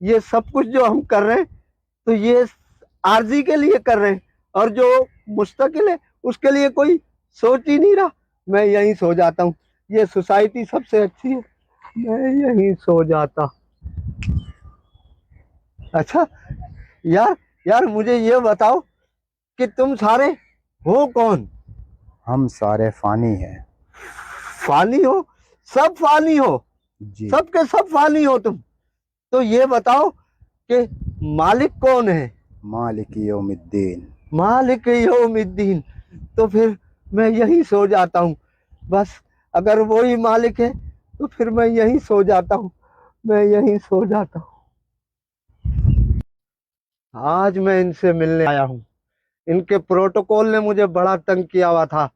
یہ سب کچھ جو ہم کر رہے ہیں تو یہ عارضی کے لیے کر رہے ہیں, اور جو مستقل ہے اس کے لیے کوئی سوچ ہی نہیں رہا. میں یہیں سو جاتا ہوں, یہ سوسائٹی سب سے اچھی ہے, میں یہیں سو جاتا. اچھا یار مجھے یہ بتاؤ کہ تم سارے ہو کون؟ ہم سارے فانی ہیں. فانی ہو؟ سب فانی ہو؟ جی. سب کے سب فانی ہو تم؟ تو یہ بتاؤ کہ مالک کون ہے؟ مالک یوم الدین. مالک یوم الدین. تو پھر میں یہیں سو جاتا ہوں بس. اگر وہی مالک ہے تو پھر میں یہیں سو جاتا ہوں, میں یہیں سو جاتا ہوں. آج میں ان سے ملنے آیا ہوں. ان کے پروٹوکول نے مجھے بڑا تنگ کیا ہوا تھا.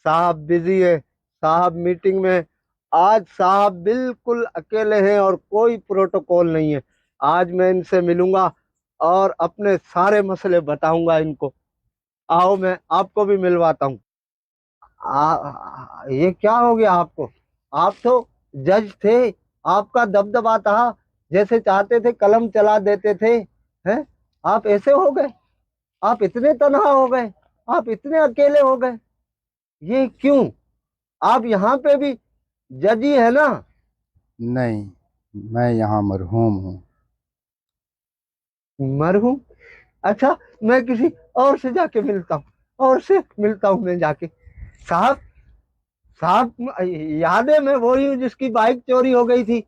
صاحب بزی ہے, صاحب میٹنگ میں. آج صاحب بالکل اکیلے ہیں اور کوئی پروٹوکول نہیں ہے. آج میں ان سے ملوں گا اور اپنے سارے مسئلے بتاؤں گا ان کو. آؤ میں آپ کو بھی ملواتا ہوں. یہ کیا ہو گیا آپ کو؟ آپ تو جج تھے, آپ کا دبدبا تھا, جیسے چاہتے تھے قلم چلا دیتے تھے. ہیں آپ ایسے ہو گئے؟ آپ اتنے تنہا ہو گئے, آپ اتنے اکیلے ہو گئے. یہ کیوں؟ آپ یہاں پہ بھی جج ہی ہے نا؟ نہیں, میں یہاں مرحوم ہوں. مرحوم؟ اچھا میں کسی اور سے جا کے ملتا ہوں, اور سے ملتا ہوں میں جا کے. صاحب یاد ہے میں وہی ہوں جس کی بائک چوری ہو گئی تھی.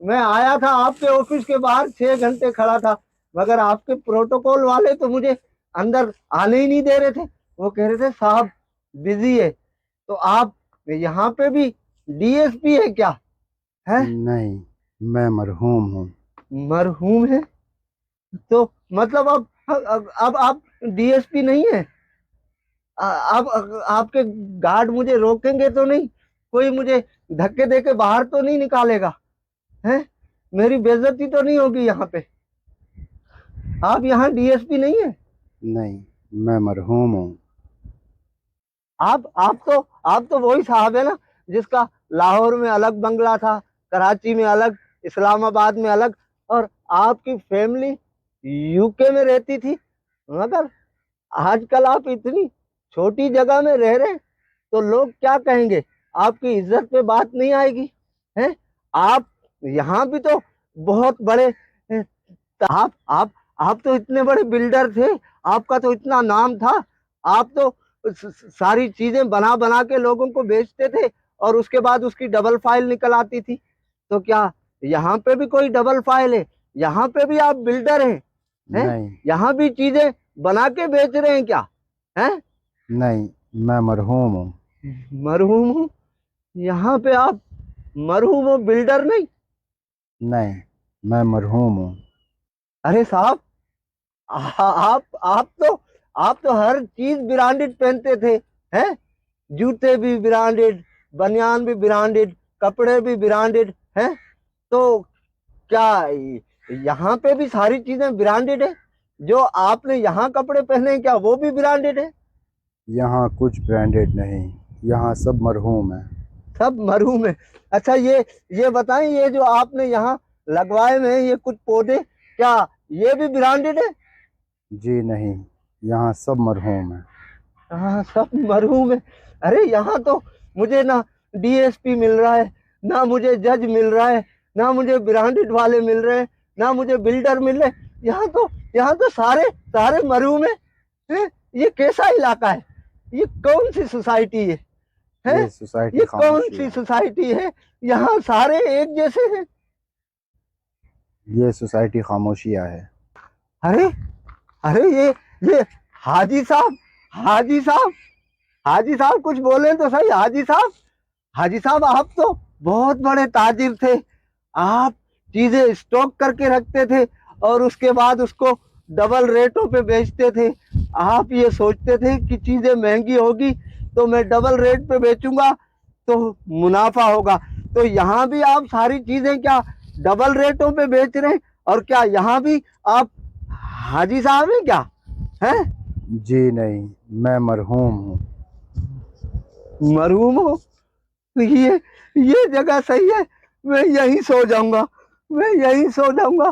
میں آیا تھا آپ کے آفس کے باہر 6 گھنٹے کھڑا تھا, مگر آپ کے پروٹوکول والے تو مجھے اندر آنے ہی نہیں دے رہے تھے. وہ کہہ رہے تھے صاحب بزی ہے. تو آپ یہاں پہ بھی ڈی ایس پی ہے کیا؟ ہے نہیں, میں مرحوم ہوں. مرحوم ہے؟ تو مطلب اب آپ ڈی ایس پی نہیں ہے؟ اب آپ کے گارڈ مجھے روکیں گے تو نہیں؟ کوئی مجھے دھکے دے کے باہر تو نہیں نکالے گا؟ ہیں میری بے عزتی تو نہیں ہوگی یہاں پہ؟ آپ یہاں ڈی ایس پی نہیں ہے؟ نہیں, میں مرحوم ہوں. آپ تو وہی صاحب ہے نا جس کا لاہور میں الگ بنگلہ تھا, کراچی میں الگ, اسلام آباد میں الگ, اور آپ کی فیملی یو کے میں رہتی تھی. مگر آج کل آپ اتنی چھوٹی جگہ میں رہ رہے تو لوگ کیا کہیں گے؟ آپ کی عزت پہ بات نہیں آئے گی؟ ہیں آپ یہاں بھی تو بہت بڑے, آپ تو اتنے بڑے بلڈر تھے, آپ کا تو اتنا نام تھا. آپ تو ساری چیزیں بنا بنا کے لوگوں کو بیچتے تھے اور اس کے بعد اس کی ڈبل فائل نکل آتی تھی. تو کیا یہاں پہ بھی کوئی ڈبل فائل ہے؟ یہاں پہ بھی آپ بلڈر ہیں؟ نہیں, یہاں بھی چیزیں بنا کے بیچ رہے ہیں کیا؟ ہیں نہیں, میں مرحوم ہوں. مرحوم ہوں؟ یہاں پہ آپ مرحوم ہو, بلڈر نہیں؟ نہیں, میں مرحوم ہوں. ارے صاحب آپ تو ہر چیز برانڈڈ پہنتے تھے. ہیں جوتے بھی برانڈڈ, بنیان بھی برانڈڈ, کپڑے بھی برانڈڈ. ہیں تو کیا یہاں پہ بھی ساری چیزیں برانڈڈ ہے؟ جو آپ نے یہاں کپڑے پہنے کیا وہ بھی برانڈڈ ہے؟ یہاں کچھ برانڈڈ نہیں, یہاں سب مرحوم ہیں. سب مرحوم ہے؟ اچھا یہ بتائیں, یہ جو آپ نے یہاں لگوائے میں یہ کچھ پودے, کیا یہ بھی برانڈڈ ہے؟ جی نہیں, یہاں سب مرحوم ہیں. ہاں سب مرحوم ہے. ارے یہاں تو مجھے نہ ڈی ایس پی مل رہا ہے, نہ مجھے جج مل رہا ہے, نہ مجھے برانڈڈ والے مل رہے ہیں, نہ مجھے بلڈر مل رہے. یہاں تو سارے مرحوم ہیں. یہ کیسا علاقہ ہے؟ یہ کون سی سوسائٹی ہے؟ یہ سوسائٹی یہ کون خاموشی سی ہے. سوسائٹی ہے؟ یہاں سارے ایک جیسے ہیں. یہ سوسائٹی خاموشیہ ہے. ارے یہ حاجی صاحب کچھ بولیں تو صحیح. حاجی صاحب آپ تو بہت بڑے تاجر تھے. آپ چیزیں اسٹاک کر کے رکھتے تھے اور اس کے بعد اس کو ڈبل ریٹوں پہ بیچتے تھے. آپ یہ سوچتے تھے کہ چیزیں مہنگی ہوگی تو میں ڈبل ریٹ پہ بیچوں گا تو منافع ہوگا. تو یہاں بھی آپ ساری چیزیں کیا ڈبل ریٹوں پہ بیچ رہے ہیں؟ اور کیا یہاں بھی آپ حاجی صاحب ہیں کیا؟ ہیں جی نہیں, میں مرحوم ہوں. مرحوم ہو؟ یہ جگہ صحیح ہے, میں یہیں سو جاؤں گا, میں یہیں سو جاؤں گا.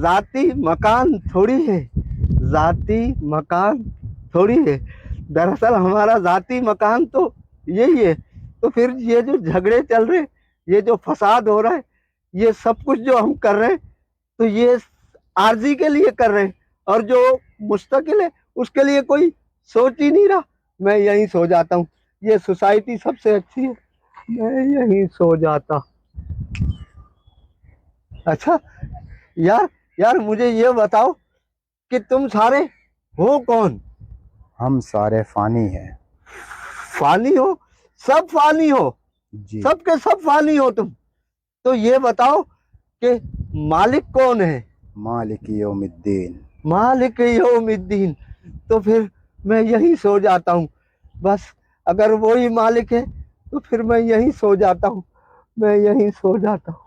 ذاتی مکان تھوڑی ہے، ذاتی مکان تھوڑی ہے۔ دراصل ہمارا ذاتی مکان تو یہی ہے۔ تو پھر یہ جو جھگڑے چل رہے، یہ جو فساد ہو رہا ہے، یہ سب کچھ جو ہم کر رہے ہیں تو یہ عارضی کے لیے کر رہے ہیں، اور جو مستقل ہے اس کے لیے کوئی سوچ ہی نہیں رہا۔ میں یہیں سو جاتا ہوں، یہ سوسائٹی سب سے اچھی ہے، میں یہیں سو جاتا۔ اچھا یار مجھے یہ بتاؤ کہ تم سارے ہو کون؟ ہم سارے فانی ہیں۔ فانی ہو؟ سب فانی ہو؟ جی سب کے سب فانی ہو تم؟ تو یہ بتاؤ کہ مالک کون ہے؟ مالک یوم الدین۔ مالک یوم الدین۔ تو پھر میں یہیں سو جاتا ہوں، بس اگر وہی مالک ہے تو پھر میں یہیں سو جاتا ہوں، میں یہیں سو جاتا ہوں۔